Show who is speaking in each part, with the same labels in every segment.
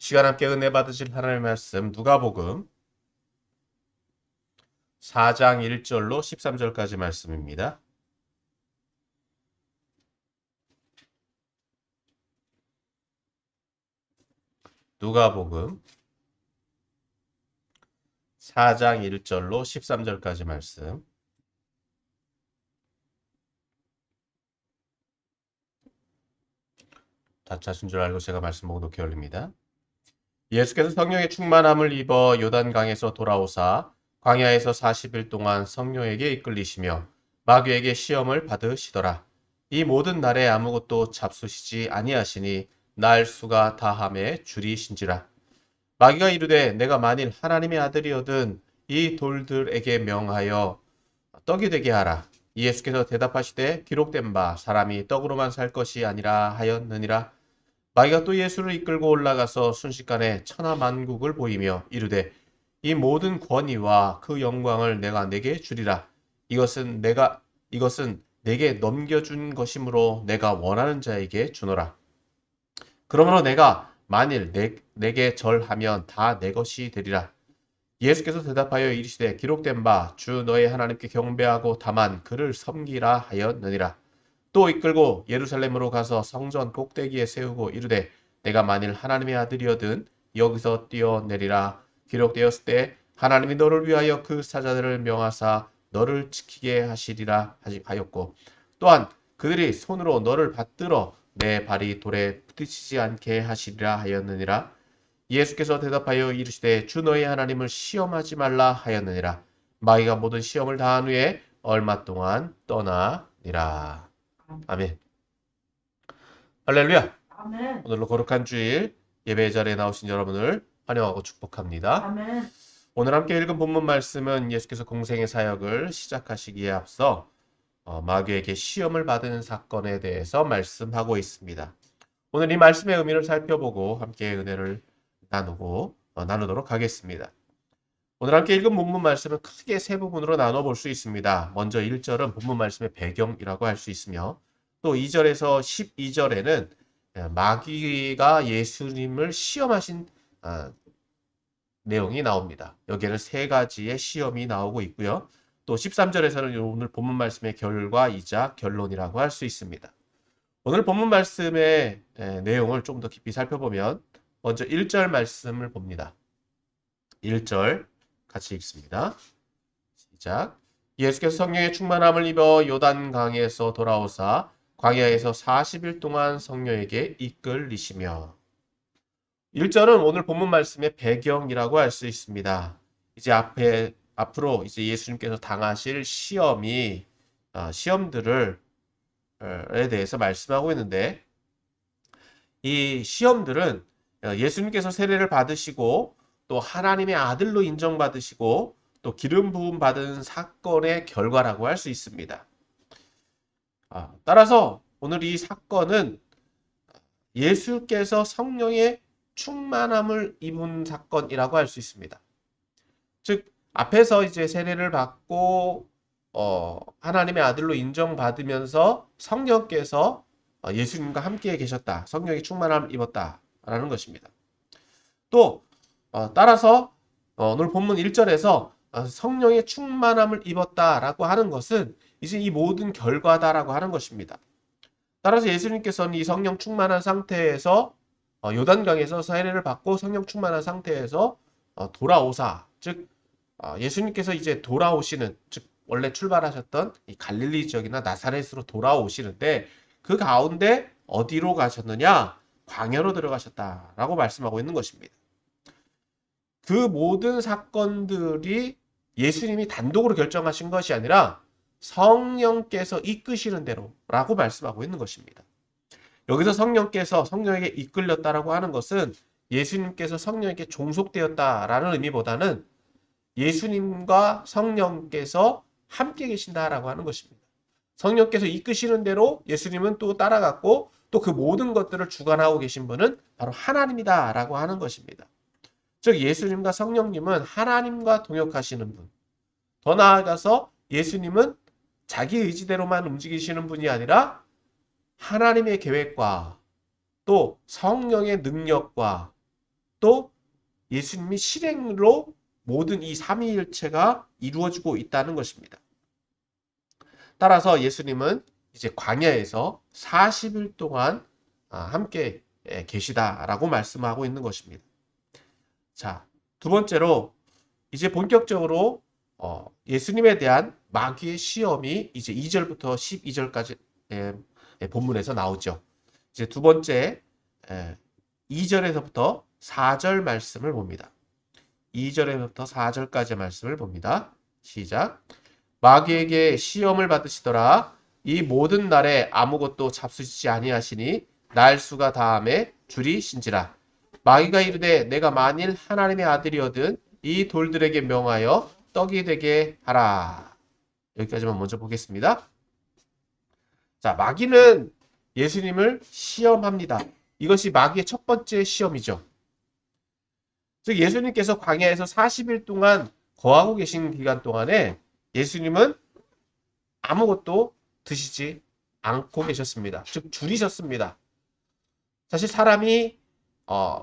Speaker 1: 시간 함께 은혜 받으실 하나님의 말씀 누가복음 4장 1절로 13절까지 말씀입니다. 누가복음 4장 1절로 13절까지 말씀. 다 찾은 줄 알고 제가 말씀 보고 놓게 올립니다. 예수께서 성령의 충만함을 입어 요단강에서 돌아오사 광야에서 40일 동안 성령에게 이끌리시며 마귀에게 시험을 받으시더라. 이 모든 날에 아무것도 잡수시지 아니하시니 날 수가 다함에 줄이신지라. 마귀가 이르되 내가 만일 하나님의 아들이거든 이 돌들에게 명하여 떡이 되게 하라. 예수께서 대답하시되 기록된 바 사람이 떡으로만 살 것이 아니라 하였느니라. 마귀가 또 예수를 이끌고 올라가서 순식간에 천하만국을 보이며 이르되 이 모든 권위와 그 영광을 내가 내게 주리라. 이것은 내게 넘겨준 것이므로 내가 원하는 자에게 주노라. 그러므로 내가 만일 내게 절하면 다 내 것이 되리라. 예수께서 대답하여 이르시되 기록된 바 주 너의 하나님께 경배하고 다만 그를 섬기라 하였느니라. 또 이끌고 예루살렘으로 가서 성전 꼭대기에 세우고 이르되 내가 만일 하나님의 아들이거든 여기서 뛰어내리라. 기록되었을 때 하나님이 너를 위하여 그 사자들을 명하사 너를 지키게 하시리라 하였고 또한 그들이 손으로 너를 받들어 내 발이 돌에 부딪히지 않게 하시리라 하였느니라. 예수께서 대답하여 이르시되 주 너의 하나님을 시험하지 말라 하였느니라. 마귀가 모든 시험을 다한 후에 얼마 동안 떠나니라. 아멘. 할렐루야.
Speaker 2: 아멘.
Speaker 1: 오늘로 거룩한 주일 예배 자리에 나오신 여러분을 환영하고 축복합니다.
Speaker 2: 아멘.
Speaker 1: 오늘 함께 읽은 본문 말씀은 예수께서 공생의 사역을 시작하시기에 앞서 마귀에게 시험을 받은 사건에 대해서 말씀하고 있습니다. 오늘 이 말씀의 의미를 살펴보고 함께 은혜를 나누도록 하겠습니다. 오늘 함께 읽은 본문 말씀은 크게 세 부분으로 나눠볼 수 있습니다. 먼저 1절은 본문 말씀의 배경이라고 할 수 있으며 또 2절에서 12절에는 마귀가 예수님을 시험하신 내용이 나옵니다. 여기에는 세 가지의 시험이 나오고 있고요. 또 13절에서는 오늘 본문 말씀의 결과이자 결론이라고 할 수 있습니다. 오늘 본문 말씀의 내용을 좀 더 깊이 살펴보면 먼저 1절 말씀을 봅니다. 1절 같이 읽습니다. 시작. 예수께서 성령의 충만함을 입어 요단강에서 돌아오사 광야에서 40일 동안 성령에게 이끌리시며 1절은 오늘 본문 말씀의 배경이라고 할 수 있습니다. 이제 앞으로 이제 예수님께서 당하실 시험들에 대해서 말씀하고 있는데 이 시험들은 예수님께서 세례를 받으시고 또 하나님의 아들로 인정받으시고 또 기름 부음 받은 사건의 결과라고 할 수 있습니다. 따라서 오늘 이 사건은 예수께서 성령의 충만함을 입은 사건이라고 할 수 있습니다. 즉 앞에서 이제 세례를 받고 하나님의 아들로 인정받으면서 성령께서 예수님과 함께 계셨다. 성령의 충만함을 입었다라는 것입니다. 또 따라서 오늘 본문 1절에서 성령의 충만함을 입었다라고 하는 것은 이제 이 모든 결과다라고 하는 것입니다. 따라서 예수님께서는 이 성령 충만한 상태에서 요단강에서 세례를 받고 성령 충만한 상태에서 돌아오사, 즉 예수님께서 이제 돌아오시는, 즉 원래 출발하셨던 이 갈릴리 지역이나 나사렛으로 돌아오시는데 그 가운데 어디로 가셨느냐? 광야로 들어가셨다라고 말씀하고 있는 것입니다. 그 모든 사건들이 예수님이 단독으로 결정하신 것이 아니라 성령께서 이끄시는 대로라고 말씀하고 있는 것입니다. 여기서 성령에게 이끌렸다라고 하는 것은 예수님께서 성령에게 종속되었다라는 의미보다는 예수님과 성령께서 함께 계신다라고 하는 것입니다. 성령께서 이끄시는 대로 예수님은 또 따라갔고 또 그 모든 것들을 주관하고 계신 분은 바로 하나님이다라고 하는 것입니다. 즉 예수님과 성령님은 하나님과 동역하시는 분. 더 나아가서 예수님은 자기 의지대로만 움직이시는 분이 아니라 하나님의 계획과 또 성령의 능력과 또 예수님이 실행으로 모든 이 삼위일체가 이루어지고 있다는 것입니다. 따라서 예수님은 이제 광야에서 40일 동안 함께 계시다라고 말씀하고 있는 것입니다. 자, 두 번째로 이제 본격적으로 예수님에 대한 마귀의 시험이 이제 2절부터 12절까지 본문에서 나오죠. 이제 두 번째 2절에서부터 4절 말씀을 봅니다. 2절에서부터 4절까지 말씀을 봅니다. 시작. 마귀에게 시험을 받으시더라. 이 모든 날에 아무것도 잡수시지 아니하시니 날수가 다함에 줄이신지라. 마귀가 이르되 내가 만일 하나님의 아들이거든 이 돌들에게 명하여 떡이 되게 하라. 여기까지만 먼저 보겠습니다. 자, 마귀는 예수님을 시험합니다. 이것이 마귀의 첫 번째 시험이죠. 즉 예수님께서 광야에서 40일 동안 거하고 계신 기간 동안에 예수님은 아무것도 드시지 않고 계셨습니다. 즉 줄이셨습니다. 사실 사람이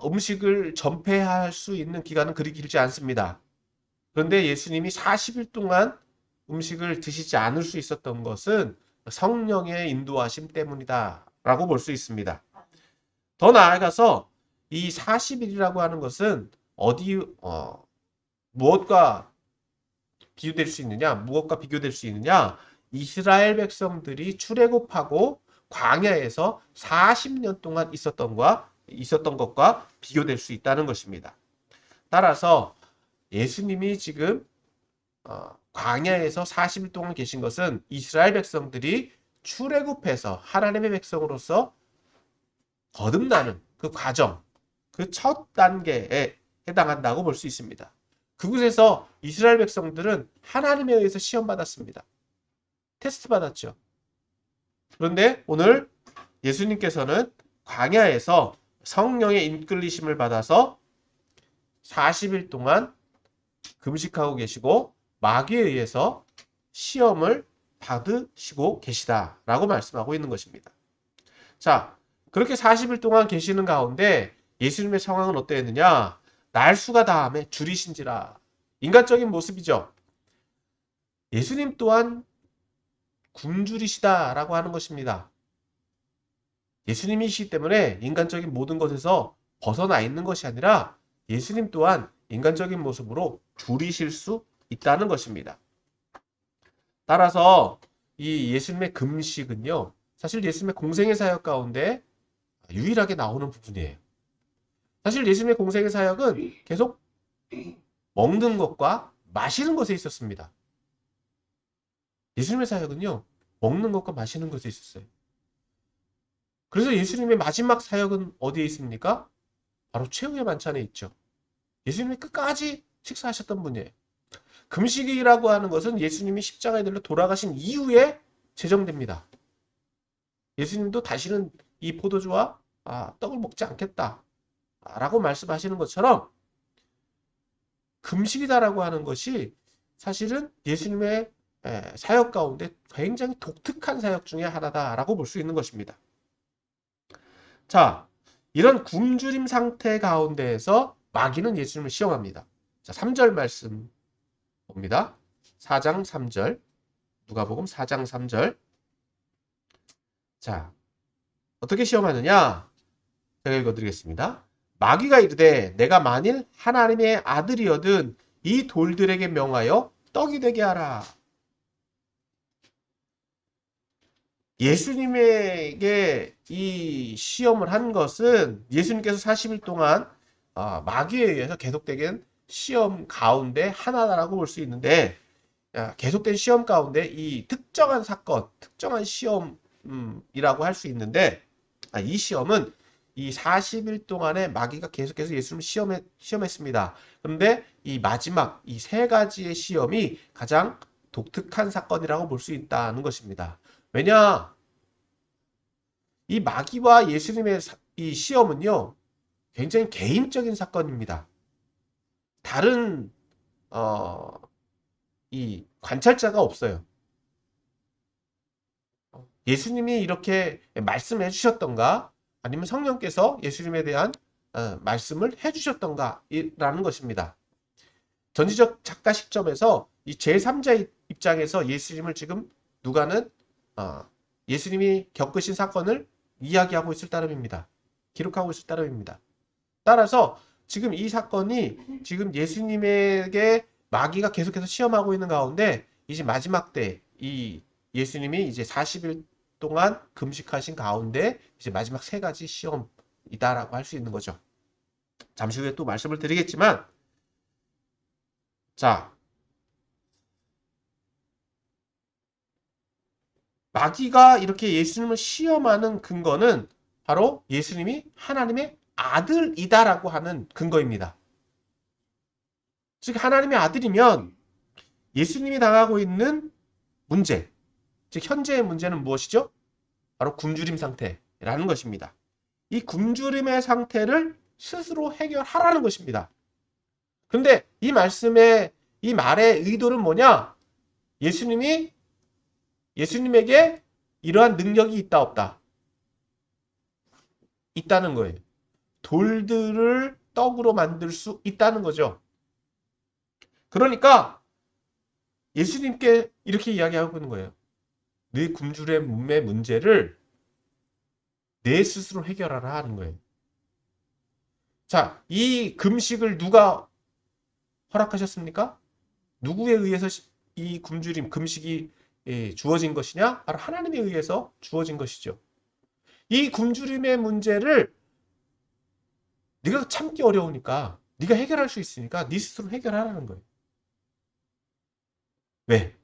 Speaker 1: 음식을 전폐할 수 있는 기간은 그리 길지 않습니다. 그런데 예수님이 40일 동안 음식을 드시지 않을 수 있었던 것은 성령의 인도하심 때문이다 라고 볼 수 있습니다. 더 나아가서 이 40일이라고 하는 것은 무엇과 비교될 수 있느냐? 무엇과 비교될 수 있느냐? 이스라엘 백성들이 출애굽하고 광야에서 40년 동안 있었던 것과 비교될 수 있다는 것입니다. 따라서 예수님이 지금 광야에서 40일 동안 계신 것은 이스라엘 백성들이 출애굽해서 하나님의 백성으로서 거듭나는 그 과정, 그 첫 단계에 해당한다고 볼 수 있습니다. 그곳에서 이스라엘 백성들은 하나님에 의해서 시험받았습니다. 테스트 받았죠. 그런데 오늘 예수님께서는 광야에서 성령의 인끌리심을 받아서 40일 동안 금식하고 계시고 마귀에 의해서 시험을 받으시고 계시다라고 말씀하고 있는 것입니다. 자, 그렇게 40일 동안 계시는 가운데 예수님의 상황은 어떠했느냐? 날수가 다함에 줄이신지라. 인간적인 모습이죠. 예수님 또한 굶주리시다라고 하는 것입니다. 예수님이시기 때문에 인간적인 모든 것에서 벗어나 있는 것이 아니라 예수님 또한 인간적인 모습으로 줄이실 수 있다는 것입니다. 따라서 이 예수님의 금식은요, 사실 예수님의 공생의 사역 가운데 유일하게 나오는 부분이에요. 사실 예수님의 공생의 사역은 계속 먹는 것과 마시는 것에 있었습니다. 예수님의 사역은요, 먹는 것과 마시는 것에 있었어요. 그래서 예수님의 마지막 사역은 어디에 있습니까? 바로 최후의 만찬에 있죠. 예수님이 끝까지 식사하셨던 분이에요. 금식이라고 하는 것은 예수님이 십자가에 달려 돌아가신 이후에 제정됩니다. 예수님도 다시는 이 포도주와 떡을 먹지 않겠다 라고 말씀하시는 것처럼 금식이다라고 하는 것이 사실은 예수님의 사역 가운데 굉장히 독특한 사역 중에 하나다라고 볼 수 있는 것입니다. 자, 이런 굶주림 상태 가운데에서 마귀는 예수님을 시험합니다. 자, 3절 말씀 봅니다. 4장 3절. 누가복음 4장 3절. 자, 어떻게 시험하느냐? 제가 읽어드리겠습니다. 마귀가 이르되 내가 만일 하나님의 아들이거든 이 돌들에게 명하여 떡이 되게 하라. 예수님에게 이 시험을 한 것은 예수님께서 40일 동안 마귀에 의해서 계속되는 시험 가운데 하나라고 볼 수 있는데 계속된 시험 가운데 이 특정한 사건, 특정한 시험이라고 할 수 있는데 이 시험은 이 40일 동안에 마귀가 계속해서 예수님을 시험했습니다. 그런데 이 마지막 이 세 가지의 시험이 가장 독특한 사건이라고 볼 수 있다는 것입니다. 왜냐? 이 마귀와 예수님의 이 시험은요, 굉장히 개인적인 사건입니다. 다른 이 관찰자가 없어요. 예수님이 이렇게 말씀해 주셨던가? 아니면 성령께서 예수님에 대한 말씀을 해주셨던가라는 것입니다. 전지적 작가 시점에서 이 제3자 입장에서 예수님을 지금 누가는 예수님이 겪으신 사건을 이야기하고 있을 따름입니다. 기록하고 있을 따름입니다. 따라서 지금 이 사건이 지금 예수님에게 마귀가 계속해서 시험하고 있는 가운데 이제 마지막 때 이 예수님이 이제 40일 동안 금식하신 가운데 이제 마지막 3가지 시험이다라고 할 수 있는 거죠. 잠시 후에 또 말씀을 드리겠지만, 자, 마귀가 이렇게 예수님을 시험하는 근거는 바로 예수님이 하나님의 아들이다라고 하는 근거입니다. 즉 하나님의 아들이면 예수님이 당하고 있는 문제, 즉 현재의 문제는 무엇이죠? 바로 굶주림 상태라는 것입니다. 이 굶주림의 상태를 스스로 해결하라는 것입니다. 그런데 이 말의 의도는 뭐냐? 예수님에게 이러한 능력이 있다 없다? 있다는 거예요. 돌들을 떡으로 만들 수 있다는 거죠. 그러니까 예수님께 이렇게 이야기하고 있는 거예요. 네 굶주림의 문제를 내 스스로 해결하라 하는 거예요. 자, 이 금식을 누가 허락하셨습니까? 누구에 의해서 이 굶주림, 금식이 주어진 것이냐? 바로 하나님에 의해서 주어진 것이죠. 이 굶주림의 문제를 네가 참기 어려우니까, 네가 해결할 수 있으니까 네 스스로 해결하라는 거예요. 왜?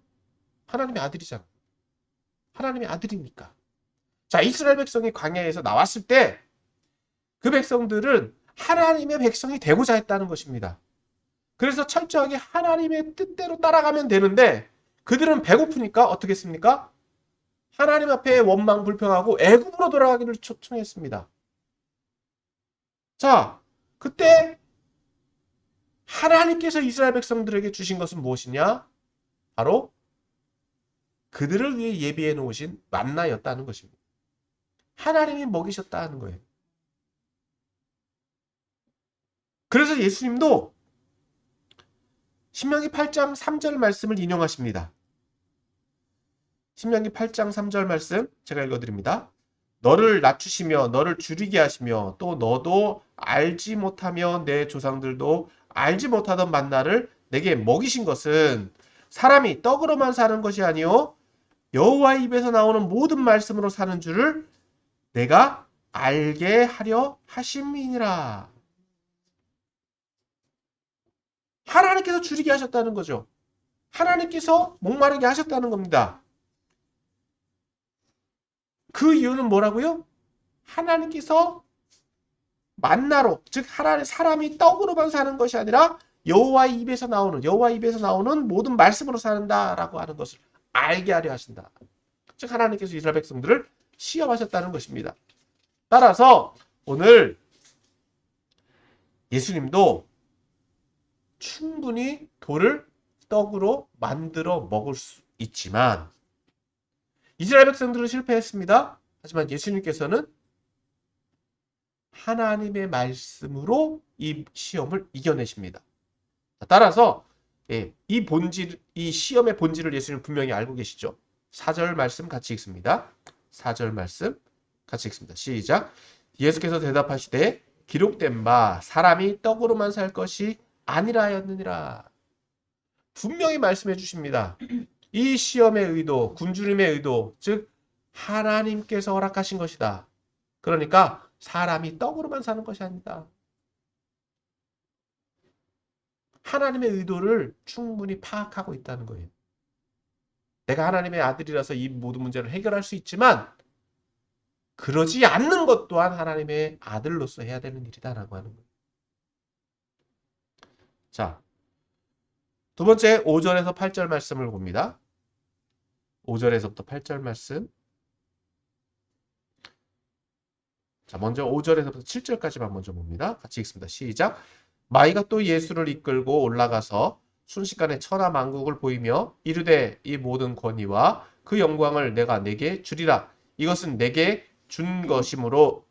Speaker 1: 하나님의 아들이잖아. 하나님의 아들이니까. 자, 이스라엘 백성이 광야에서 나왔을 때 그 백성들은 하나님의 백성이 되고자 했다는 것입니다. 그래서 철저하게 하나님의 뜻대로 따라가면 되는데 그들은 배고프니까 어떻게 했습니까? 하나님 앞에 원망 불평하고 애굽으로 돌아가기를 초청했습니다. 자, 그때 하나님께서 이스라엘 백성들에게 주신 것은 무엇이냐? 바로 그들을 위해 예비해 놓으신 만나였다는 것입니다. 하나님이 먹이셨다 하는 거예요. 그래서 예수님도 신명기 8장 3절 말씀을 인용하십니다. 신명기 8장 3절 말씀 제가 읽어드립니다. 너를 낮추시며 너를 줄이게 하시며 또 너도 알지 못하며 내 조상들도 알지 못하던 만나를 내게 먹이신 것은 사람이 떡으로만 사는 것이 아니요 여호와의 입에서 나오는 모든 말씀으로 사는 줄을 내가 알게 하려 하심이니라. 하나님께서 줄이게 하셨다는 거죠. 하나님께서 목마르게 하셨다는 겁니다. 그 이유는 뭐라고요? 하나님께서 만나로, 즉 사람이 떡으로만 사는 것이 아니라 여호와의 입에서 나오는 모든 말씀으로 산다라고 하는 것을 알게 하려 하신다. 즉 하나님께서 이스라엘 백성들을 시험하셨다는 것입니다. 따라서 오늘 예수님도 충분히 돌을 떡으로 만들어 먹을 수 있지만 이스라엘 백성들은 실패했습니다. 하지만 예수님께서는 하나님의 말씀으로 이 시험을 이겨내십니다. 따라서 이 시험의 본질을 예수님 분명히 알고 계시죠. 4절 말씀 같이 읽습니다. 4절 말씀 같이 읽습니다. 시작. 예수께서 대답하시되 기록된 바 사람이 떡으로만 살 것이 아니라 하였느니라. 분명히 말씀해 주십니다. 이 시험의 의도, 굶주림의 의도, 즉 하나님께서 허락하신 것이다. 그러니까 사람이 떡으로만 사는 것이 아니다. 하나님의 의도를 충분히 파악하고 있다는 거예요. 내가 하나님의 아들이라서 이 모든 문제를 해결할 수 있지만 그러지 않는 것 또한 하나님의 아들로서 해야 되는 일이다라고 하는 거예요. 자, 두 번째 5절에서 8절 말씀을 봅니다. 5절에서부터 8절 말씀. 자, 먼저 5절에서부터 7절까지만 먼저 봅니다. 같이 읽습니다. 시작. 마귀가 또 예수를 이끌고 올라가서 순식간에 천하 만국을 보이며 이르되 이 모든 권위와 그 영광을 내가 내게 주리라. 이것은 내게 준 것이므로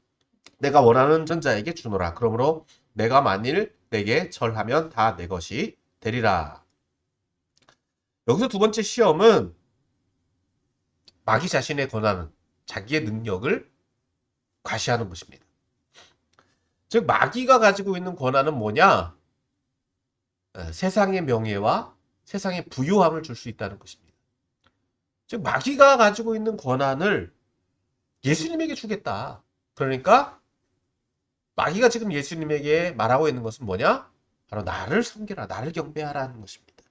Speaker 1: 내가 원하는 전자에게 주노라. 그러므로 내가 만일 내게 절하면 다 내 것이 되리라. 여기서 두 번째 시험은 마귀 자신의 권한은 자기의 능력을 과시하는 것입니다. 즉 마귀가 가지고 있는 권한은 뭐냐? 세상의 명예와 세상의 부요함을 줄 수 있다는 것입니다. 즉 마귀가 가지고 있는 권한을 예수님에게 주겠다. 그러니까 마귀가 지금 예수님에게 말하고 있는 것은 뭐냐? 바로 나를 섬기라, 나를 경배하라는 것입니다.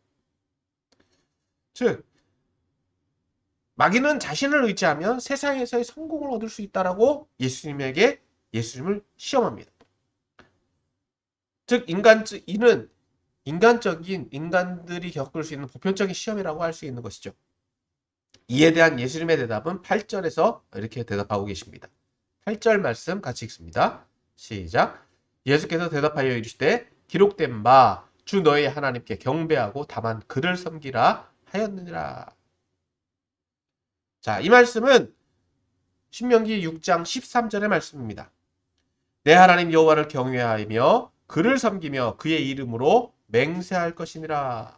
Speaker 1: 즉 마귀는 자신을 의지하면 세상에서의 성공을 얻을 수 있다라고 예수님을 시험합니다. 즉 이는 인간적인 인간들이 겪을 수 있는 보편적인 시험이라고 할 수 있는 것이죠. 이에 대한 예수님의 대답은 8절에서 이렇게 대답하고 계십니다. 8절 말씀 같이 읽습니다. 시작. 예수께서 대답하여 이르시되 기록된 바 주 너희 하나님께 경배하고 다만 그를 섬기라 하였느니라. 자, 이 말씀은 신명기 6장 13절의 말씀입니다. 내 하나님 여호와를 경외하며 그를 섬기며 그의 이름으로 맹세할 것이니라.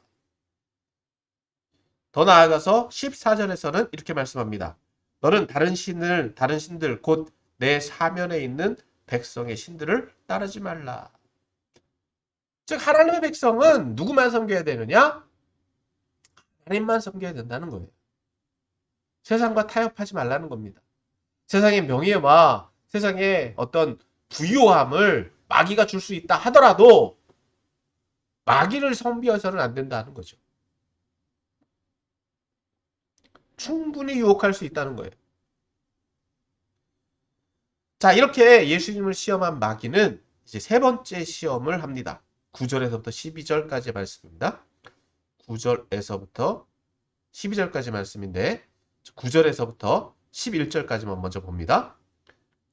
Speaker 1: 더 나아가서 14절에서는 이렇게 말씀합니다. 너는 다른 신들 곧 내 사면에 있는 백성의 신들을 따르지 말라. 즉 하나님의 백성은 누구만 섬겨야 되느냐? 하나님만 섬겨야 된다는 거예요. 세상과 타협하지 말라는 겁니다. 세상의 명예와 세상의 어떤 부유함을 마귀가 줄 수 있다 하더라도 마귀를 섬겨서는 안 된다는 거죠. 충분히 유혹할 수 있다는 거예요. 자, 이렇게 예수님을 시험한 마귀는 이제 세 번째 시험을 합니다. 9절에서부터 12절까지 말씀입니다. 9절에서부터 12절까지 말씀인데 9절에서부터 11절까지만 먼저 봅니다.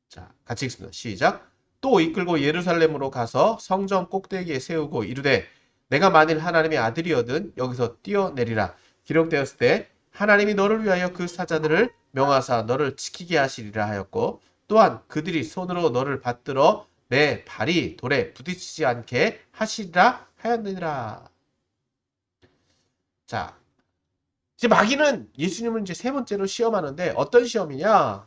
Speaker 1: 자, 같이 읽습니다. 시작. 또 이끌고 예루살렘으로 가서 성전 꼭대기에 세우고 이르되 내가 만일 하나님의 아들이거든 여기서 뛰어내리라. 기록되었을 때 하나님이 너를 위하여 그 사자들을 명하사 너를 지키게 하시리라 하였고 또한 그들이 손으로 너를 받들어 내 발이 돌에 부딪히지 않게 하시리라 하였느니라. 자, 이제 마귀는 예수님을 이제 세 번째로 시험하는데 어떤 시험이냐?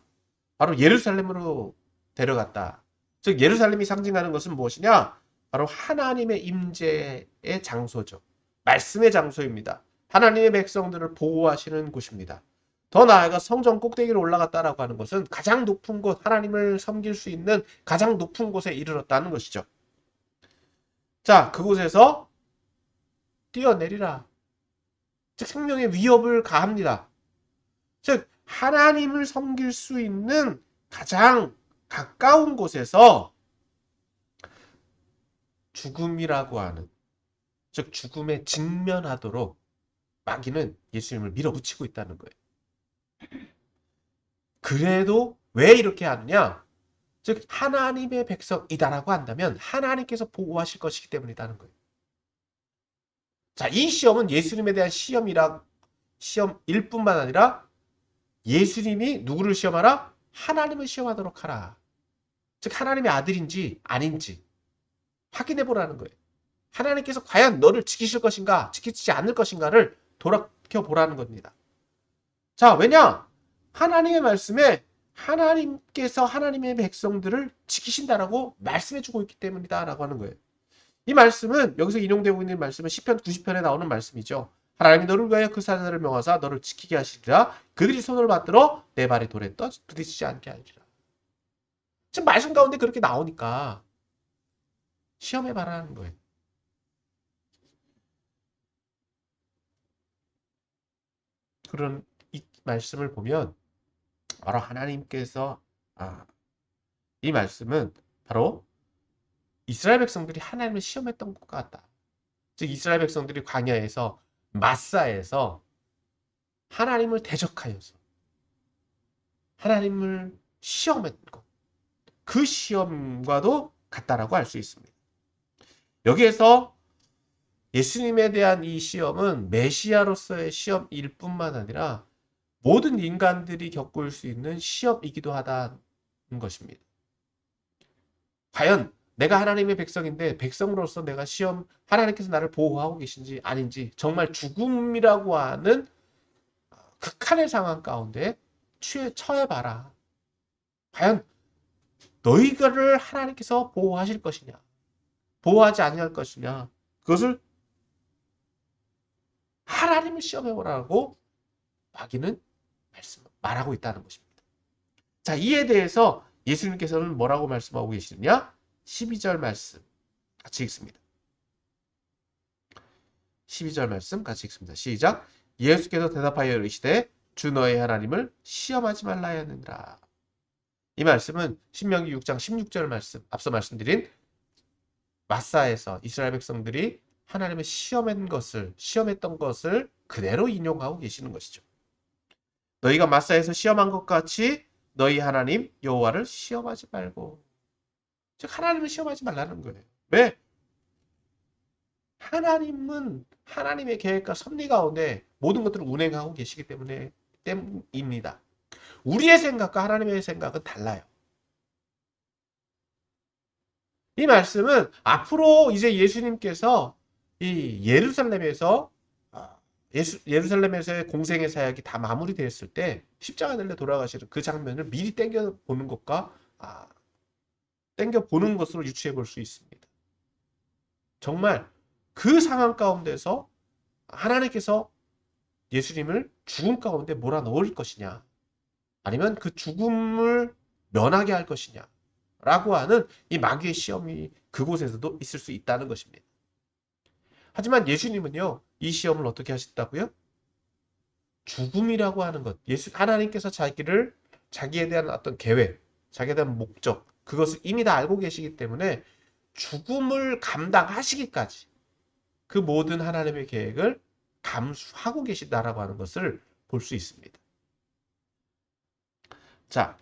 Speaker 1: 바로 예루살렘으로 데려갔다. 즉 예루살렘이 상징하는 것은 무엇이냐? 바로 하나님의 임재의 장소죠. 말씀의 장소입니다. 하나님의 백성들을 보호하시는 곳입니다. 더 나아가 성전 꼭대기로 올라갔다라고 하는 것은 가장 높은 곳, 하나님을 섬길 수 있는 가장 높은 곳에 이르렀다는 것이죠. 자, 그곳에서 뛰어내리라. 즉 생명의 위협을 가합니다. 즉 하나님을 섬길 수 있는 가장 가까운 곳에서 죽음이라고 하는, 즉 죽음에 직면하도록 마귀는 예수님을 밀어붙이고 있다는 거예요. 그래도 왜 이렇게 하느냐? 즉 하나님의 백성이다라고 한다면 하나님께서 보호하실 것이기 때문이라는 거예요. 자, 이 시험은 예수님에 대한 시험일 뿐만 아니라 예수님이 누구를 시험하라? 하나님을 시험하도록 하라. 즉 하나님의 아들인지 아닌지 확인해 보라는 거예요. 하나님께서 과연 너를 지키실 것인가 지키지 않을 것인가를 돌아켜 보라는 겁니다. 자, 왜냐? 하나님의 말씀에 하나님께서 하나님의 백성들을 지키신다라고 말씀해 주고 있기 때문이다라고 하는 거예요. 이 말씀은 여기서 인용되고 있는 말씀은 시편 90편에 나오는 말씀이죠. 하나님이 너를 위하여 그 사자들을 명하사 너를 지키게 하시리라. 그들이 손을 받들어 내 발이 돌에 부딪히지 않게 하리라. 지금 말씀 가운데 그렇게 나오니까 시험해 봐라는 거예요. 그런 이 말씀을 보면 바로 하나님께서 이 말씀은 바로 이스라엘 백성들이 하나님을 시험했던 것 같다. 즉 이스라엘 백성들이 광야에서 마사에서 하나님을 대적하여서 하나님을 시험했던 것. 그 시험과도 같다라고 할 수 있습니다. 여기에서 예수님에 대한 이 시험은 메시아로서의 시험일 뿐만 아니라 모든 인간들이 겪을 수 있는 시험이기도 하다는 것입니다. 과연 내가 하나님의 백성인데 백성으로서 내가 하나님께서 나를 보호하고 계신지 아닌지 정말 죽음이라고 하는 극한의 상황 가운데 처해봐라. 과연 너희를 하나님께서 보호하실 것이냐, 보호하지 아니할 것이냐, 그것을 하나님을 시험해보라고 마귀는 말하고 있다는 것입니다. 자, 이에 대해서 예수님께서는 뭐라고 말씀하고 계시느냐? 12절 말씀 같이 읽습니다. 12절 말씀 같이 읽습니다. 시작. 예수께서 대답하여 이르시되 주 너의 하나님을 시험하지 말라 하였느니라. 이 말씀은 신명기 6장 16절 말씀, 앞서 말씀드린 마사에서 이스라엘 백성들이 하나님을 시험했던 것을 그대로 인용하고 계시는 것이죠. 너희가 마사에서 시험한 것 같이 너희 하나님 여호와를 시험하지 말고, 즉 하나님을 시험하지 말라는 거예요. 왜? 하나님은 하나님의 계획과 섭리 가운데 모든 것들을 운행하고 계시기 때문입니다. 우리의 생각과 하나님의 생각은 달라요. 이 말씀은 앞으로 이제 예수님께서 이 예루살렘에서의 공생의 사역이 다 마무리되었을 때 십자가 달려 돌아가시는 그 장면을 미리 땡겨 보는 것으로 유추해 볼 수 있습니다. 정말 그 상황 가운데서 하나님께서 예수님을 죽음 가운데 몰아넣을 것이냐, 아니면 그 죽음을 면하게 할 것이냐 라고 하는 이 마귀의 시험이 그곳에서도 있을 수 있다는 것입니다. 하지만 예수님은요, 이 시험을 어떻게 하셨다고요? 죽음이라고 하는 것, 하나님께서 자기에 대한 어떤 계획, 자기에 대한 목적, 그것을 이미 다 알고 계시기 때문에 죽음을 감당하시기까지 그 모든 하나님의 계획을 감수하고 계시다라고 하는 것을 볼 수 있습니다. 자,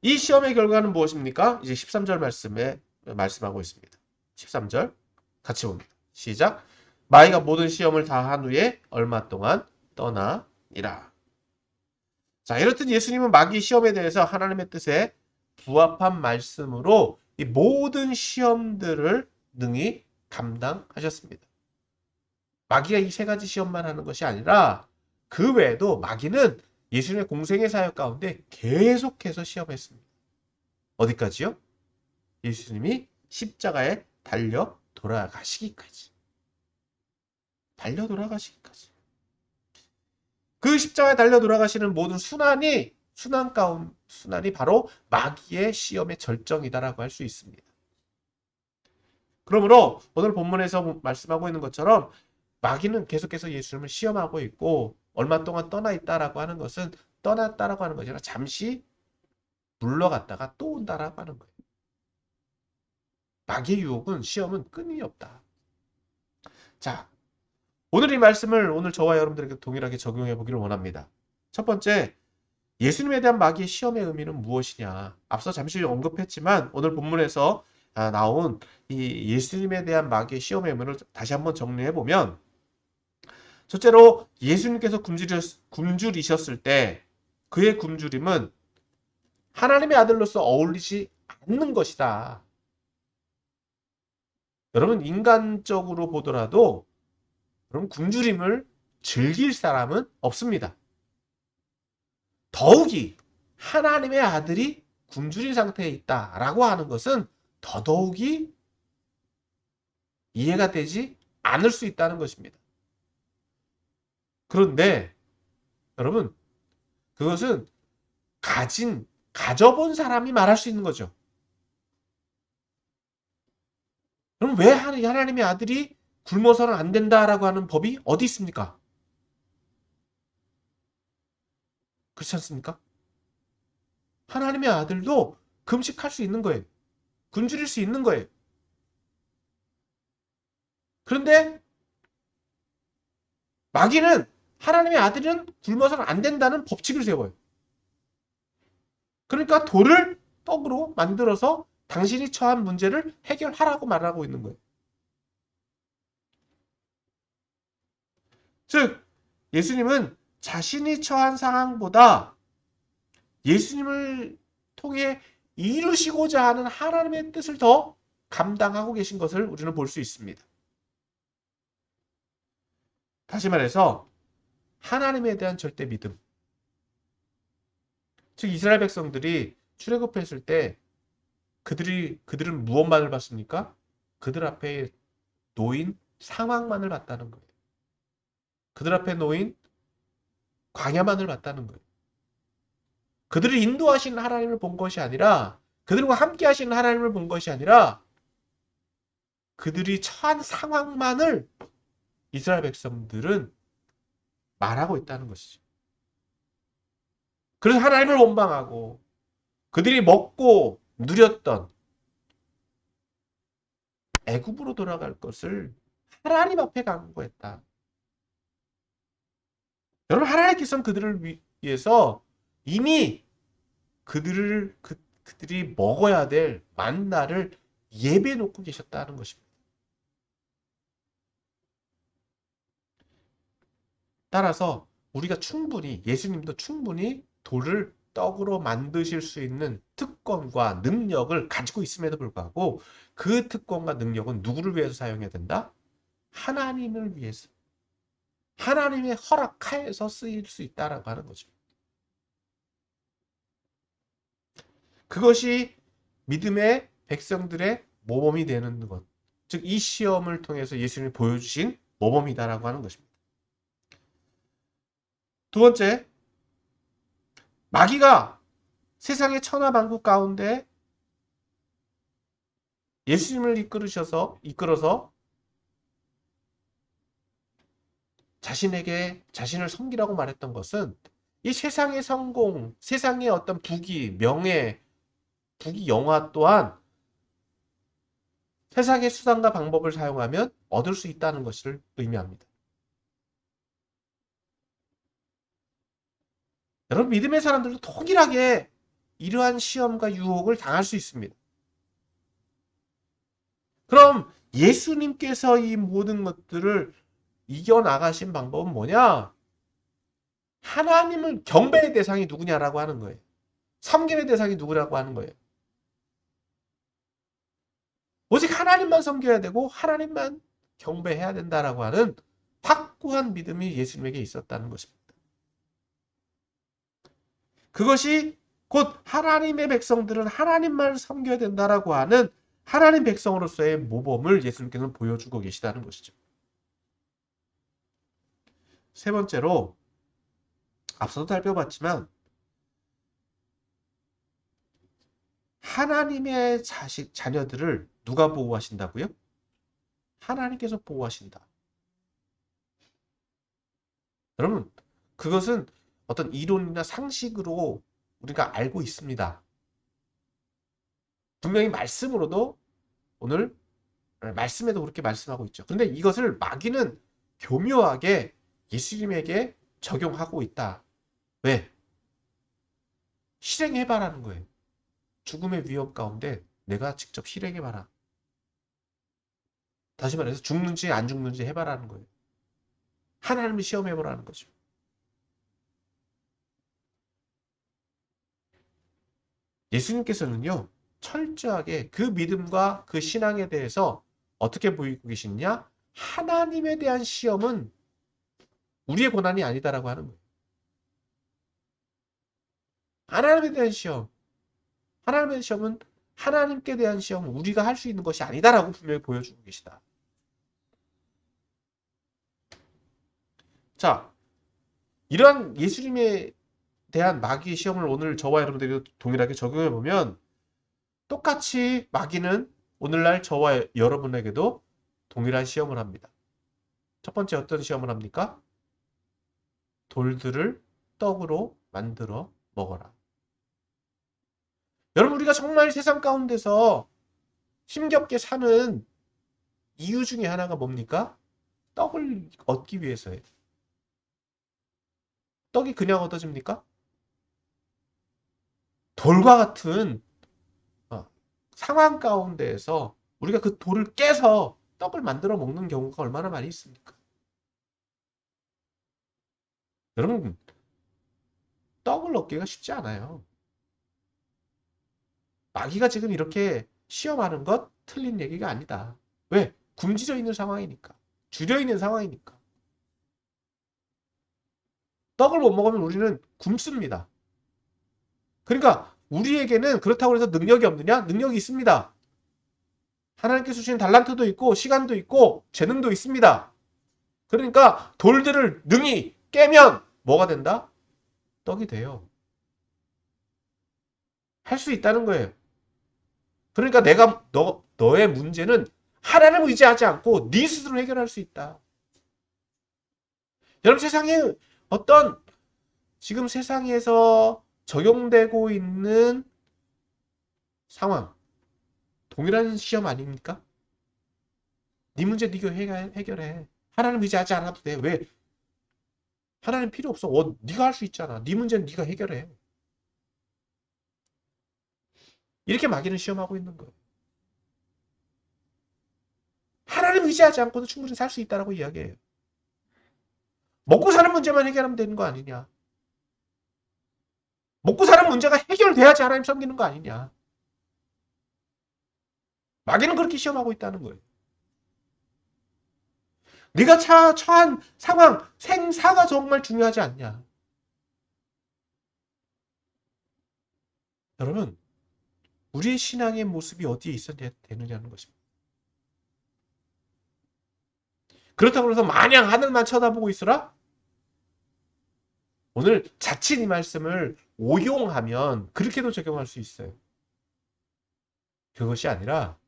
Speaker 1: 이 시험의 결과는 무엇입니까? 이제 13절 말씀에 말씀하고 있습니다. 13절 같이 봅니다. 시작. 마귀가 모든 시험을 다 한 후에 얼마 동안 떠나니라. 자, 이렇듯 예수님은 마귀 시험에 대해서 하나님의 뜻에 부합한 말씀으로 이 모든 시험들을 능히 감당하셨습니다. 마귀가 이 세 가지 시험만 하는 것이 아니라 그 외에도 마귀는 예수님의 공생의 사역 가운데 계속해서 시험했습니다. 어디까지요? 예수님이 십자가에 달려 돌아가시기까지. 그 십자가에 달려 돌아가시는 모든 순환이 바로 마귀의 시험의 절정이다라고 할 수 있습니다. 그러므로 오늘 본문에서 말씀하고 있는 것처럼 마귀는 계속해서 예수님을 시험하고 있고 얼마 동안 떠나 있다라고 하는 것은 떠났다라고 하는 것이 아니라 잠시 물러갔다가 또 온다라고 하는 거예요. 마귀의 유혹은 시험은 끊임이 없다. 자, 오늘 이 말씀을 오늘 저와 여러분들에게 동일하게 적용해 보기를 원합니다. 첫 번째, 예수님에 대한 마귀의 시험의 의미는 무엇이냐? 앞서 잠시 언급했지만 오늘 본문에서 나온 이 예수님에 대한 마귀의 시험의 의미를 다시 한번 정리해 보면, 첫째로 예수님께서 굶주리셨을 때 그의 굶주림은 하나님의 아들로서 어울리지 않는 것이다. 여러분, 인간적으로 보더라도 여러분 굶주림을 즐길 사람은 없습니다. 더욱이 하나님의 아들이 굶주린 상태에 있다라고 하는 것은 더더욱이 이해가 되지 않을 수 있다는 것입니다. 그런데 여러분, 그것은 가져본 사람이 말할 수 있는 거죠. 그럼 왜 하나님의 아들이 굶어서는 안 된다라고 하는 법이 어디 있습니까? 그렇지 않습니까? 하나님의 아들도 금식할 수 있는 거예요. 굶주릴 수 있는 거예요. 그런데 마귀는 하나님의 아들은 굶어서는 안 된다는 법칙을 세워요. 그러니까 돌을 떡으로 만들어서 당신이 처한 문제를 해결하라고 말하고 있는 거예요. 즉, 예수님은 자신이 처한 상황보다 예수님을 통해 이루시고자 하는 하나님의 뜻을 더 감당하고 계신 것을 우리는 볼 수 있습니다. 다시 말해서 하나님에 대한 절대 믿음. 즉 이스라엘 백성들이 출애굽했을 때 그들은 무엇만을 봤습니까? 그들 앞에 놓인 상황만을 봤다는 거예요. 그들 앞에 놓인 광야만을 봤다는 거예요. 그들을 인도하시는 하나님을 본 것이 아니라 그들과 함께 하시는 하나님을 본 것이 아니라 그들이 처한 상황만을 이스라엘 백성들은 말하고 있다는 것이죠. 그래서 하나님을 원망하고 그들이 먹고 누렸던 애굽으로 돌아갈 것을 하나님 앞에 강구했다. 여러분 하나님께서는 그들을 위해서 이미 그들이 먹어야 될 만나를 예배해 놓고 계셨다는 것입니다. 따라서 우리가 충분히 예수님도 충분히 돌을 떡으로 만드실 수 있는 특권과 능력을 가지고 있음에도 불구하고 그 특권과 능력은 누구를 위해서 사용해야 된다? 하나님을 위해서. 하나님의 허락하에서 쓰일 수 있다라고 하는 거죠. 그것이 믿음의 백성들의 모범이 되는 것. 즉, 이 시험을 통해서 예수님이 보여주신 모범이다라고 하는 것입니다. 두 번째, 마귀가 세상의 천하만국 가운데 예수님을 이끌어서 자신을 섬기라고 말했던 것은 이 세상의 성공, 세상의 어떤 부귀, 명예, 부귀, 영화 또한 세상의 수단과 방법을 사용하면 얻을 수 있다는 것을 의미합니다. 여러분 믿음의 사람들도 동일하게 이러한 시험과 유혹을 당할 수 있습니다. 그럼 예수님께서 이 모든 것들을 이겨나가신 방법은 뭐냐? 하나님을 경배의 대상이 누구냐라고 하는 거예요. 섬김의 대상이 누구라고 하는 거예요. 오직 하나님만 섬겨야 되고 하나님만 경배해야 된다라고 하는 확고한 믿음이 예수님에게 있었다는 것입니다. 그것이 곧 하나님의 백성들은 하나님만 섬겨야 된다라고 하는 하나님 백성으로서의 모범을 예수님께서는 보여주고 계시다는 것이죠. 세 번째로 앞서도 살펴봤지만 하나님의 자녀들을 누가 보호하신다고요? 하나님께서 보호하신다. 여러분, 그것은 어떤 이론이나 상식으로 우리가 알고 있습니다. 분명히 말씀으로도 오늘 말씀에도 그렇게 말씀하고 있죠. 그런데 이것을 마귀는 교묘하게 예수님에게 적용하고 있다. 왜? 실행해봐라는 거예요. 죽음의 위협 가운데 내가 직접 실행해봐라. 다시 말해서 죽는지 안 죽는지 해봐라는 거예요. 하나님을 시험해보라는 거죠. 예수님께서는요, 철저하게 그 믿음과 그 신앙에 대해서 어떻게 보이고 계시느냐? 하나님에 대한 시험은 우리의 고난이 아니다라고 하는 거예요. 하나님에 대한 시험. 하나님의 시험은 하나님께 대한 시험은 우리가 할 수 있는 것이 아니다라고 분명히 보여주고 계시다. 자, 이러한 예수님에 대한 마귀의 시험을 오늘 저와 여러분들이 동일하게 적용해 보면 똑같이 마귀는 오늘날 저와 여러분에게도 동일한 시험을 합니다. 첫 번째 어떤 시험을 합니까? 돌들을 떡으로 만들어 먹어라. 여러분 우리가 정말 세상 가운데서 힘겹게 사는 이유 중에 하나가 뭡니까? 떡을 얻기 위해서예요. 떡이 그냥 얻어집니까? 돌과 같은 상황 가운데에서 우리가 그 돌을 깨서 떡을 만들어 먹는 경우가 얼마나 많이 있습니까? 여러분 떡을 얻기가 쉽지 않아요. 마귀가 지금 이렇게 시험하는 것 틀린 얘기가 아니다. 왜? 굶주려 있는 상황이니까. 줄여 있는 상황이니까. 떡을 못 먹으면 우리는 굶습니다. 그러니까 우리에게는 그렇다고 해서 능력이 없느냐? 능력이 있습니다. 하나님께서 주신 달란트도 있고 시간도 있고 재능도 있습니다. 그러니까 돌들을 능히 깨면 뭐가 된다? 떡이 돼요. 할 수 있다는 거예요. 그러니까 너의 문제는 하나님을 의지하지 않고 네 스스로 해결할 수 있다. 여러분 세상에 어떤 지금 세상에서 적용되고 있는 상황 동일한 시험 아닙니까? 네 문제 네가 해결해. 하나님 의지하지 않아도 돼. 왜? 하나님 필요 없어. 네가 할 수 있잖아. 네 문제는 네가 해결해. 이렇게 마귀는 시험하고 있는 거예요. 하나님 의지하지 않고도 충분히 살 수 있다라고 이야기해요. 먹고 사는 문제만 해결하면 되는 거 아니냐. 먹고 사는 문제가 해결돼야지 하나님 섬기는 거 아니냐. 마귀는 그렇게 시험하고 있다는 거예요. 네가 처한 상황, 생사가 정말 중요하지 않냐. 여러분, 우리의 신앙의 모습이 어디에 있어야 되느냐는 것입니다. 그렇다고 해서 마냥 하늘만 쳐다보고 있으라? 오늘 자칫 이 말씀을 오용하면 그렇게도 적용할 수 있어요. 그것이 아니라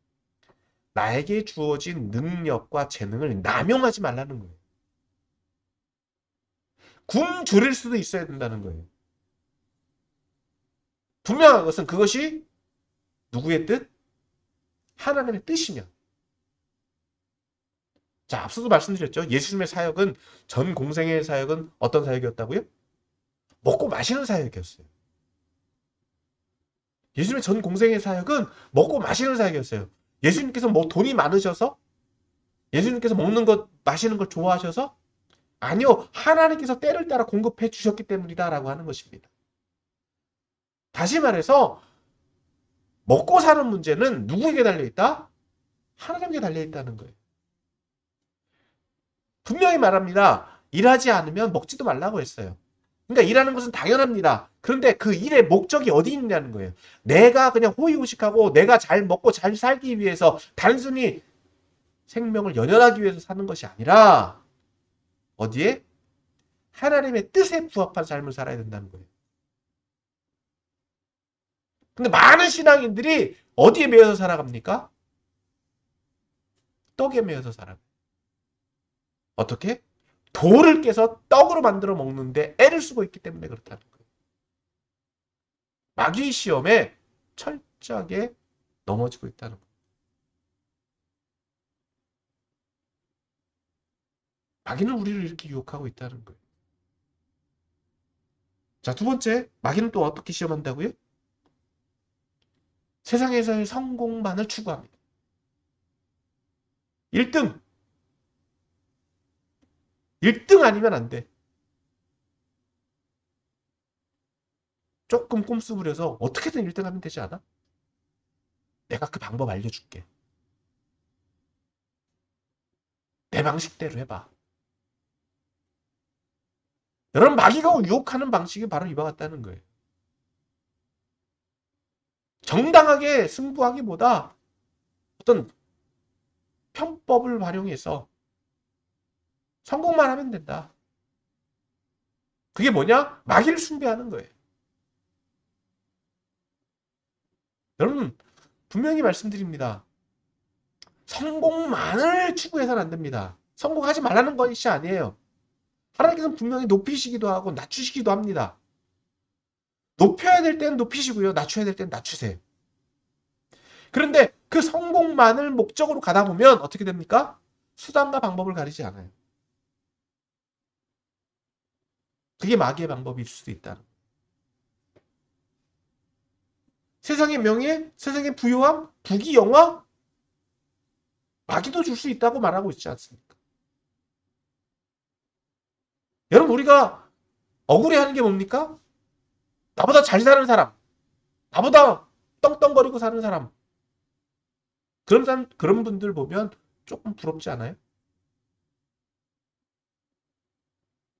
Speaker 1: 나에게 주어진 능력과 재능을 남용하지 말라는 거예요. 굶주릴 수도 있어야 된다는 거예요. 분명한 것은 그것이 누구의 뜻? 하나님의 뜻이며. 자, 앞서도 말씀드렸죠. 예수님의 사역은 전 공생의 사역은 어떤 사역이었다고요? 먹고 마시는 사역이었어요. 예수님의 전 공생의 사역은 먹고 마시는 사역이었어요. 예수님께서 뭐 돈이 많으셔서 예수님께서 먹는 것, 마시는 걸 좋아하셔서 아니요. 하나님께서 때를 따라 공급해 주셨기 때문이다라고 하는 것입니다. 다시 말해서 먹고 사는 문제는 누구에게 달려있다? 하나님께 달려있다는 거예요. 분명히 말합니다. 일하지 않으면 먹지도 말라고 했어요. 그러니까 일하는 것은 당연합니다. 그런데 그 일의 목적이 어디 있냐는 거예요. 내가 그냥 호의호식하고 내가 잘 먹고 잘 살기 위해서 단순히 생명을 연연하기 위해서 사는 것이 아니라 어디에? 하나님의 뜻에 부합한 삶을 살아야 된다는 거예요. 근데 많은 신앙인들이 어디에 매여서 살아갑니까? 떡에 매여서 살아가요. 어떻게? 돌을 깨서 떡으로 만들어 먹는데 애를 쓰고 있기 때문에 그렇다는 거예요. 마귀의 시험에 철저하게 넘어지고 있다는 거예요. 마귀는 우리를 이렇게 유혹하고 있다는 거예요. 자, 두 번째, 마귀는 또 어떻게 시험한다고요? 세상에서의 성공만을 추구합니다. 1등. 1등 아니면 안 돼. 조금 꼼수 부려서 어떻게든 1등 하면 되지 않아? 내가 그 방법 알려줄게. 내 방식대로 해봐. 여러분, 마귀가 유혹하는 방식이 바로 이와 같다는 거예요. 정당하게 승부하기보다 어떤 편법을 활용해서 성공만 하면 된다. 그게 뭐냐? 마귀를 숭배하는 거예요. 여러분, 분명히 말씀드립니다. 성공만을 추구해서는 안 됩니다. 성공하지 말라는 것이 아니에요. 하나님께서는 분명히 높이시기도 하고 낮추시기도 합니다. 높여야 될 때는 높이시고요. 낮춰야 될 때는 낮추세요. 그런데 그 성공만을 목적으로 가다 보면 어떻게 됩니까? 수단과 방법을 가리지 않아요. 그게 마귀의 방법일 수도 있다. 세상의 명예, 세상의 부유함, 부귀, 영화, 마귀도 줄 수 있다고 말하고 있지 않습니까? 여러분, 우리가 억울해하는 게 뭡니까? 나보다 잘 사는 사람, 나보다 떵떵거리고 사는 사람. 그런 분들 보면 조금 부럽지 않아요?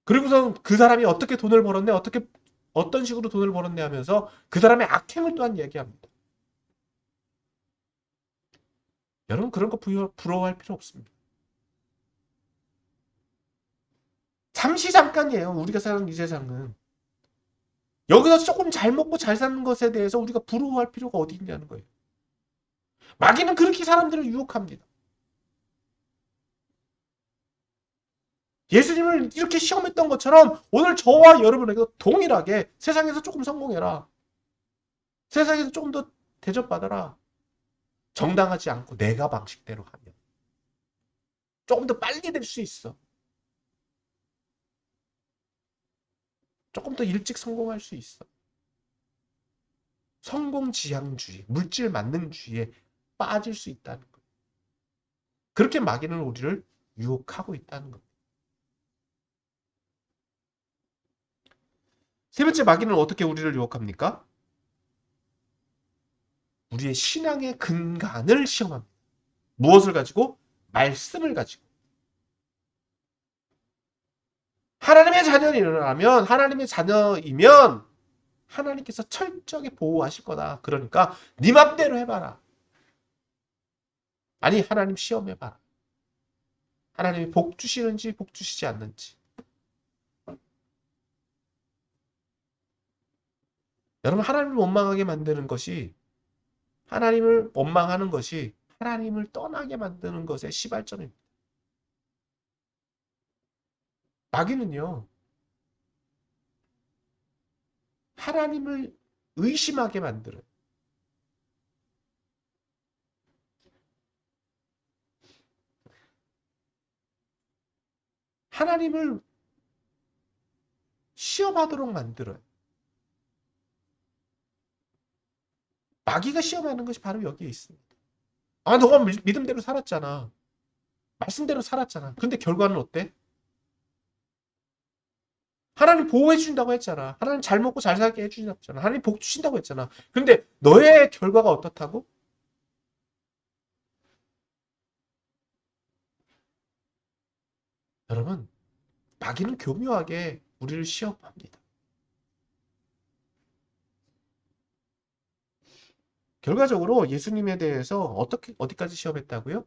Speaker 1: 그리고서 그 사람이 어떻게 돈을 벌었네, 어떤 식으로 돈을 벌었네 하면서 그 사람의 악행을 또한 얘기합니다. 여러분, 그런 거 부러워할 필요 없습니다. 잠시 잠깐이에요. 우리가 사는 이 세상은. 여기서 조금 잘 먹고 잘 사는 것에 대해서 우리가 부러워할 필요가 어디 있냐는 거예요. 마귀는 그렇게 사람들을 유혹합니다. 예수님을 이렇게 시험했던 것처럼 오늘 저와 여러분에게도 동일하게 세상에서 조금 성공해라. 세상에서 조금 더 대접받아라. 정당하지 않고 내가 방식대로 하면 조금 더 빨리 될 수 있어. 조금 더 일찍 성공할 수 있어. 성공지향주의, 물질 만능주의에 빠질 수 있다는 거예요. 그렇게 마귀는 우리를 유혹하고 있다는 겁니다. 세 번째, 마귀는 어떻게 우리를 유혹합니까? 우리의 신앙의 근간을 시험합니다. 무엇을 가지고? 말씀을 가지고. 하나님의 자녀라면, 하나님의 자녀이면 하나님께서 철저하게 보호하실 거다. 그러니까 네 맘대로 해봐라. 아니, 하나님 시험해봐라. 하나님이 복 주시는지 복 주시지 않는지. 여러분, 하나님을 원망하게 만드는 것이, 하나님을 원망하는 것이 하나님을 떠나게 만드는 것의 시발점입니다. 마귀는요, 하나님을 의심하게 만들어요. 하나님을 시험하도록 만들어요. 마귀가 시험하는 것이 바로 여기에 있습니다. 아, 너가 믿음대로 살았잖아. 말씀대로 살았잖아. 근데 결과는 어때? 하나님 보호해 주신다고 했잖아. 하나님 잘 먹고 잘 살게 해 주신다고 했잖아. 하나님 복 주신다고 했잖아. 근데 너의 결과가 어떻다고? 여러분, 마귀는 교묘하게 우리를 시험합니다. 결과적으로 예수님에 대해서 어디까지 시험했다고요?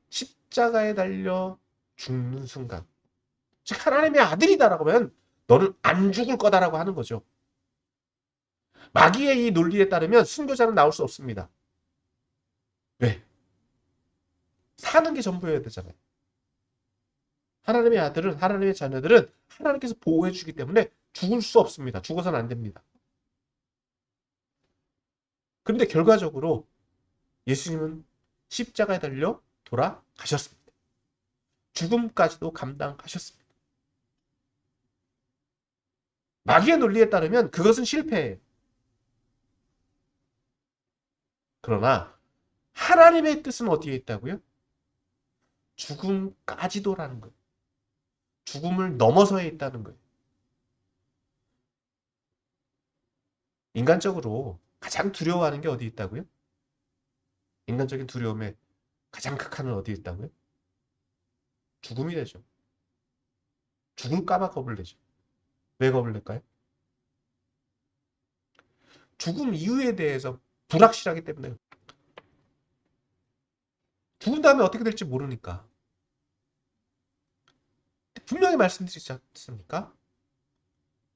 Speaker 1: 십자가에 달려 죽는 순간. 즉, 하나님의 아들이다라고 하면 너는 안 죽을 거다라고 하는 거죠. 마귀의 이 논리에 따르면 순교자는 나올 수 없습니다. 왜? 사는 게 전부여야 되잖아요. 하나님의 아들은, 하나님의 자녀들은 하나님께서 보호해 주기 때문에 죽을 수 없습니다. 죽어서는 안 됩니다. 그런데 결과적으로 예수님은 십자가에 달려 돌아가셨습니다. 죽음까지도 감당하셨습니다. 마귀의 논리에 따르면 그것은 실패예요. 그러나 하나님의 뜻은 어디에 있다고요? 죽음까지도라는 거예요. 죽음을 넘어서에 있다는 거예요. 인간적으로 가장 두려워하는 게 어디 있다고요? 인간적인 두려움의 가장 극한은 어디에 있다고요? 죽음이 되죠. 죽을까 봐 겁을 내죠. 왜 겁을 낼까요? 죽음 이유에 대해서 불확실하기 때문에. 죽은 다음에 어떻게 될지 모르니까. 분명히 말씀드리지 않습니까?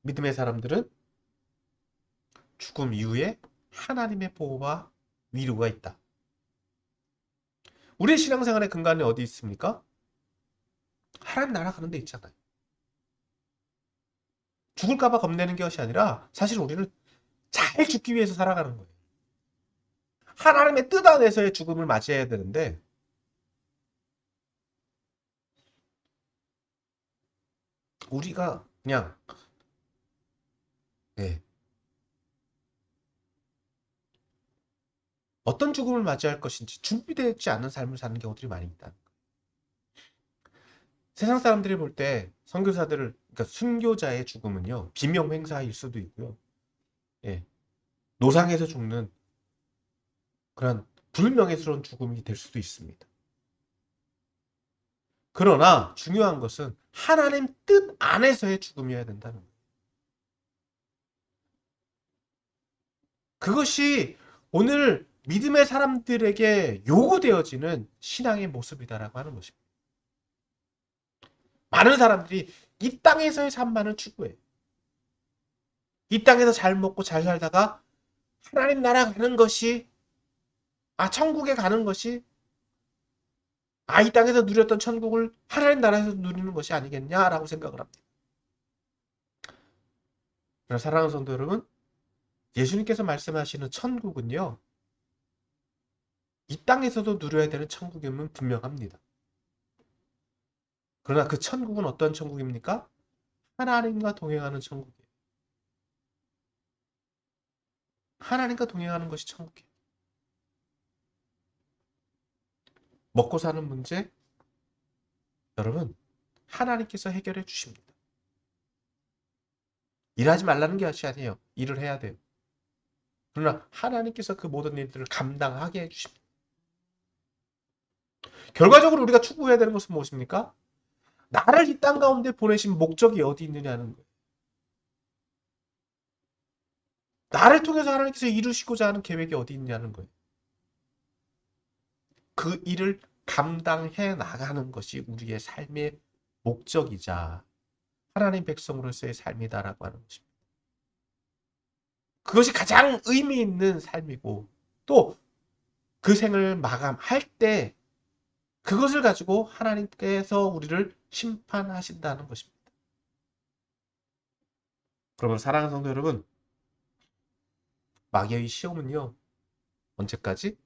Speaker 1: 믿음의 사람들은 죽음 이후에 하나님의 보호와 위로가 있다. 우리의 신앙생활의 근간이 어디 있습니까? 하나님 나라 가는 데 있잖아요. 죽을까 봐 겁내는 것이 아니라 사실 우리는 잘 죽기 위해서 살아가는 거예요. 하나님의 뜻 안에서의 죽음을 맞이해야 되는데 우리가 그냥 네, 어떤 죽음을 맞이할 것인지 준비되지 않은 삶을 사는 경우들이 많이 있다. 세상 사람들이 볼 때 선교사들을, 그러니까 순교자의 죽음은요, 비명 행사일 수도 있고요. 예, 노상에서 죽는 그런 불명예스러운 죽음이 될 수도 있습니다. 그러나 중요한 것은 하나님 뜻 안에서의 죽음이어야 된다는 거예요. 그것이 오늘 믿음의 사람들에게 요구되어지는 신앙의 모습이다라고 하는 것입니다. 많은 사람들이 이 땅에서의 삶만을 추구해요. 이 땅에서 잘 먹고 잘 살다가 하나님 나라 가는 것이, 천국에 가는 것이, 이 땅에서 누렸던 천국을 하나님 나라에서 누리는 것이 아니겠냐라고 생각을 합니다. 그러나 사랑하는 성도 여러분, 예수님께서 말씀하시는 천국은요, 이 땅에서도 누려야 되는 천국임은 분명합니다. 그러나 그 천국은 어떤 천국입니까? 하나님과 동행하는 천국이에요. 하나님과 동행하는 것이 천국이에요. 먹고 사는 문제, 여러분, 하나님께서 해결해 주십니다. 일하지 말라는 것이 아니에요. 일을 해야 돼요. 그러나 하나님께서 그 모든 일들을 감당하게 해주십니다. 결과적으로 우리가 추구해야 되는 것은 무엇입니까? 나를 이 땅 가운데 보내신 목적이 어디 있느냐는 거예요. 나를 통해서 하나님께서 이루시고자 하는 계획이 어디 있냐는 거예요. 그 일을 감당해 나가는 것이 우리의 삶의 목적이자 하나님 백성으로서의 삶이다라고 하는 것입니다. 그것이 가장 의미 있는 삶이고 또 그 생을 마감할 때 그것을 가지고 하나님께서 우리를 심판하신다는 것입니다. 그러면 사랑하는 성도 여러분, 마귀의 시험은요, 언제까지?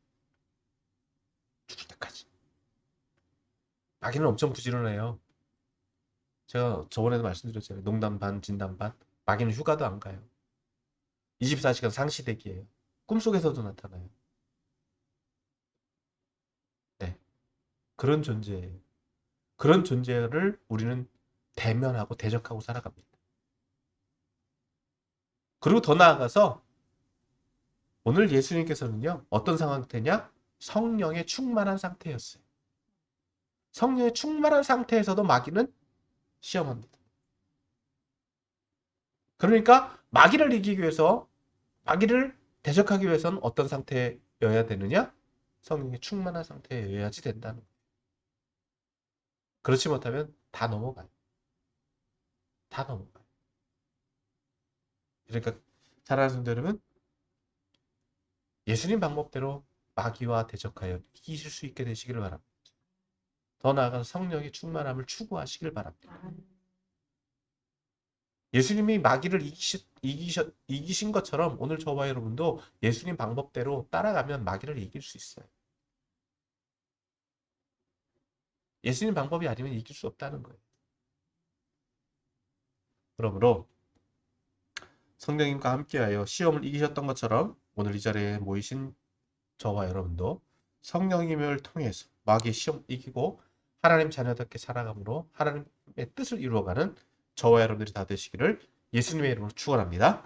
Speaker 1: 죽을 때까지. 마귀는 엄청 부지런해요. 제가 저번에도 말씀드렸잖아요. 농담 반, 진담 반. 마귀는 휴가도 안 가요. 24시간 상시대기예요. 꿈속에서도 나타나요. 네, 그런 존재예요. 그런 존재를 우리는 대면하고 대적하고 살아갑니다. 그리고 더 나아가서 오늘 예수님께서는요, 어떤 상태냐? 성령에 충만한 상태였어요. 성령에 충만한 상태에서도 마귀는 시험합니다. 그러니까 마귀를 이기기 위해서, 마귀를 대적하기 위해서는 어떤 상태여야 되느냐? 성령에 충만한 상태여야지 된다는 거예요. 그렇지 못하면 다 넘어가요. 다 넘어가요. 그러니까 사랑하는 성도 여러분, 예수님 방법대로 마귀와 대적하여 이기실 수 있게 되시기를 바랍니다. 더 나아가서 성령의 충만함을 추구하시길 바랍니다. 예수님이 마귀를 이기신 것처럼 오늘 저와 여러분도 예수님 방법대로 따라가면 마귀를 이길 수 있어요. 예수님 방법이 아니면 이길 수 없다는 거예요. 그러므로 성령님과 함께하여 시험을 이기셨던 것처럼 오늘 이 자리에 모이신 저와 여러분도 성령님을 통해서 마귀의 시험 이기고 하나님 자녀답게 살아감으로 하나님의 뜻을 이루어가는 저와 여러분들이 다 되시기를 예수님의 이름으로 축원합니다.